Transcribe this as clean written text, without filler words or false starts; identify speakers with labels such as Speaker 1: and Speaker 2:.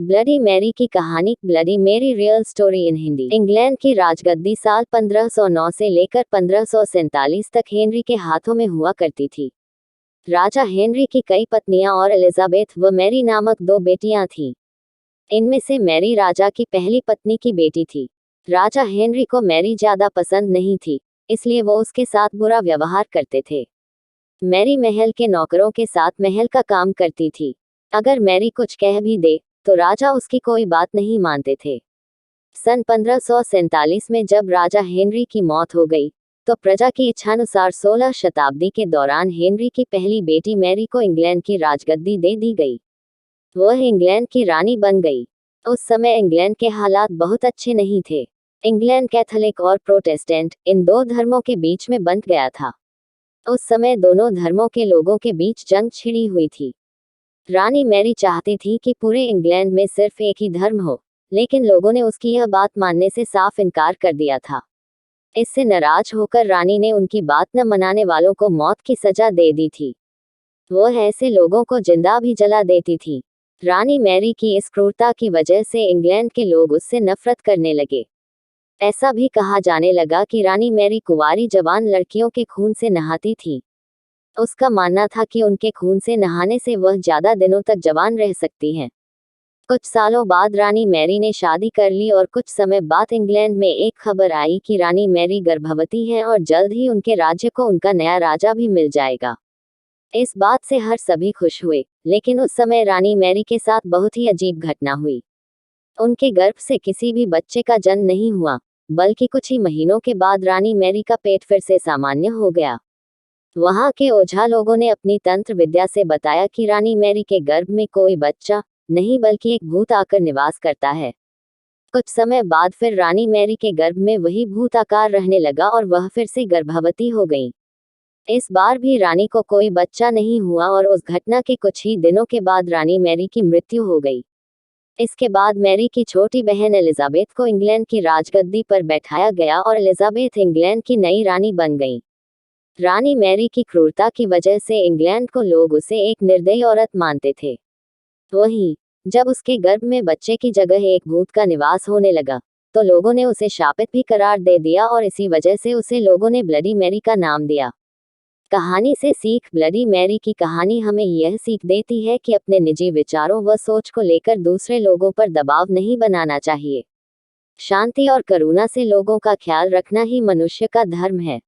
Speaker 1: Bloody Mary की कहानी। Bloody Mary real story in Hindi. England की राजगद्दी साल 1509 से लेकर 1547 तक हेनरी के हाथों में हुआ करती थी। राजा हेनरी की कई पत्नियां और एलिजाबेथ व मैरी नामक दो बेटियां थीं। इनमें से मैरी राजा की पहली पत्नी की बेटी थी। राजा हेनरी को मैरी ज्यादा पसंद नहीं थी, इसलिए वो उसके साथ बुरा व्यवहार करते थे। मैरी महल के नौकरों के साथ महल का काम करती थी। अगर मैरी कुछ कह भी दे तो राजा उसकी कोई बात नहीं मानते थे। सन 1547 में जब राजा हेनरी की मौत हो गई, तो प्रजा की इच्छानुसार 16 शताब्दी के दौरान हेनरी की पहली बेटी मैरी को इंग्लैंड की राजगद्दी दे दी गई। वह इंग्लैंड की रानी बन गई। उस समय इंग्लैंड के हालात बहुत अच्छे नहीं थे। इंग्लैंड कैथोलिक और प्रोटेस्टेंट इन दो धर्मों के बीच में बंट गया था। उस समय दोनों धर्मों के लोगों के बीच जंग छिड़ी हुई थी। रानी मैरी चाहती थी कि पूरे इंग्लैंड में सिर्फ एक ही धर्म हो, लेकिन लोगों ने उसकी यह बात मानने से साफ इनकार कर दिया था। इससे नाराज होकर रानी ने उनकी बात न मनाने वालों को मौत की सजा दे दी थी। वह ऐसे लोगों को जिंदा भी जला देती थी। रानी मैरी की इस क्रूरता की वजह से इंग्लैंड के लोग उससे नफरत करने लगे। ऐसा भी कहा जाने लगा कि रानी मैरी कुंवारी जवान लड़कियों के खून से नहाती थी। उसका मानना था कि उनके खून से नहाने से वह ज्यादा दिनों तक जवान रह सकती हैं। कुछ सालों बाद रानी मैरी ने शादी कर ली और कुछ समय बाद इंग्लैंड में एक खबर आई कि रानी मैरी गर्भवती हैं और जल्द ही उनके राज्य को उनका नया राजा भी मिल जाएगा। इस बात से हर सभी खुश हुए, लेकिन उस समय रानी मैरी के साथ बहुत ही अजीब घटना हुई। उनके गर्भ से किसी भी बच्चे का जन्म नहीं हुआ, बल्कि कुछ ही महीनों के बाद रानी मैरी का पेट फिर से सामान्य हो गया। वहां के ओझा लोगों ने अपनी तंत्र विद्या से बताया कि रानी मैरी के गर्भ में कोई बच्चा नहीं बल्कि एक भूत आकर निवास करता है। कुछ समय बाद फिर रानी मैरी के गर्भ में वही भूत आकार रहने लगा और वह फिर से गर्भवती हो गई। इस बार भी रानी को कोई बच्चा नहीं हुआ और उस घटना के कुछ ही दिनों के बाद रानी मैरी की मृत्यु हो गई। इसके बाद मैरी की छोटी बहन एलिजाबेथ को इंग्लैंड की राजगद्दी पर बैठाया गया और एलिजाबेथ इंग्लैंड की नई रानी बन गई। रानी मैरी की क्रूरता की वजह से इंग्लैंड को लोग उसे एक निर्दयी औरत मानते थे। वहीं जब उसके गर्भ में बच्चे की जगह एक भूत का निवास होने लगा, तो लोगों ने उसे शापित भी करार दे दिया और इसी वजह से उसे लोगों ने ब्लडी मैरी का नाम दिया। कहानी से सीख। ब्लडी मैरी की कहानी हमें यह सीख देती है कि अपने निजी विचारों व सोच को लेकर दूसरे लोगों पर दबाव नहीं बनाना चाहिए। शांति और करुणा से लोगों का ख्याल रखना ही मनुष्य का धर्म है।